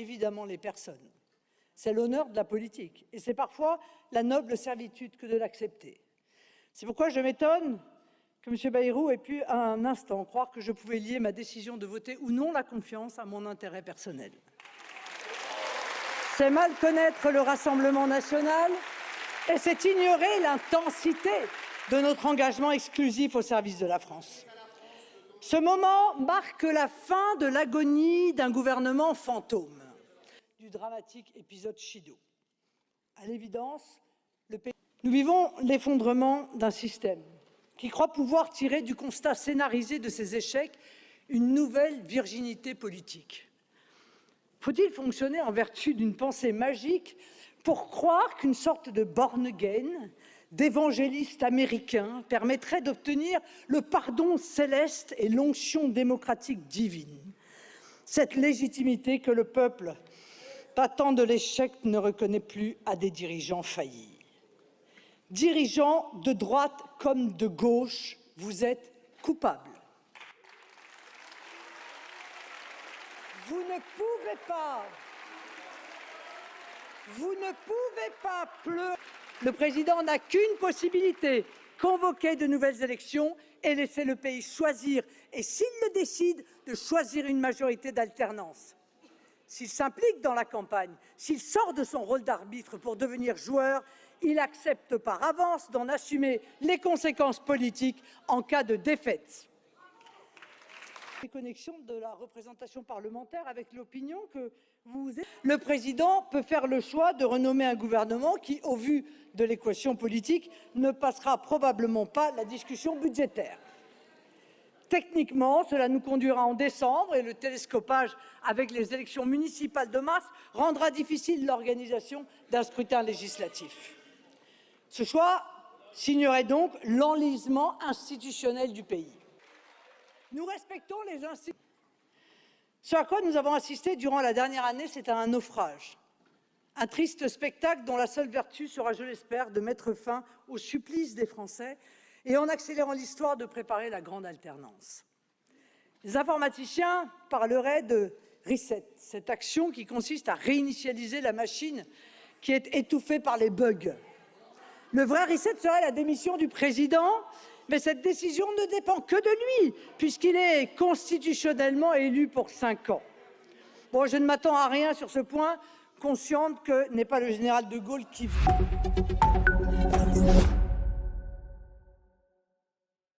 évidemment les personnes. C'est l'honneur de la politique et c'est parfois la noble servitude que de l'accepter. C'est pourquoi je m'étonne que M. Bayrou ait pu un instant croire que je pouvais lier ma décision de voter ou non la confiance à mon intérêt personnel. C'est mal connaître le Rassemblement national et c'est ignorer l'intensité de notre engagement exclusif au service de la France. Ce moment marque la fin de l'agonie d'un gouvernement fantôme, du dramatique épisode Chido. À l'évidence, nous vivons l'effondrement d'un système qui croit pouvoir tirer du constat scénarisé de ses échecs une nouvelle virginité politique. Faut-il fonctionner en vertu d'une pensée magique pour croire qu'une sorte de born-again, d'évangéliste américain, permettrait d'obtenir le pardon céleste et l'onction démocratique divine? Cette légitimité que le peuple, battant de l'échec, ne reconnaît plus à des dirigeants faillis. Dirigeants de droite comme de gauche, vous êtes coupables. Vous ne pouvez pas pleurer. Le président n'a qu'une possibilité, convoquer de nouvelles élections et laisser le pays choisir. Et s'il le décide, de choisir une majorité d'alternance. S'il s'implique dans la campagne, s'il sort de son rôle d'arbitre pour devenir joueur, il accepte par avance d'en assumer les conséquences politiques en cas de défaite. Déconnexion de la représentation parlementaire avec l'opinion que vous êtes. Le président peut faire le choix de renommer un gouvernement qui, au vu de l'équation politique, ne passera probablement pas la discussion budgétaire. Techniquement, cela nous conduira en décembre et le télescopage avec les élections municipales de mars rendra difficile l'organisation d'un scrutin législatif. Ce choix signerait donc l'enlisement institutionnel du pays. Nous respectons les institutions. Ce à quoi nous avons assisté durant la dernière année, c'est à un naufrage. Un triste spectacle dont la seule vertu sera, je l'espère, de mettre fin au supplice des Français et en accélérant l'histoire de préparer la grande alternance. Les informaticiens parleraient de reset, cette action qui consiste à réinitialiser la machine qui est étouffée par les bugs. Le vrai reset serait la démission du président, mais cette décision ne dépend que de lui, puisqu'il est constitutionnellement élu pour 5 ans. Bon, je ne m'attends à rien sur ce point, consciente que n'est pas le général de Gaulle qui veut.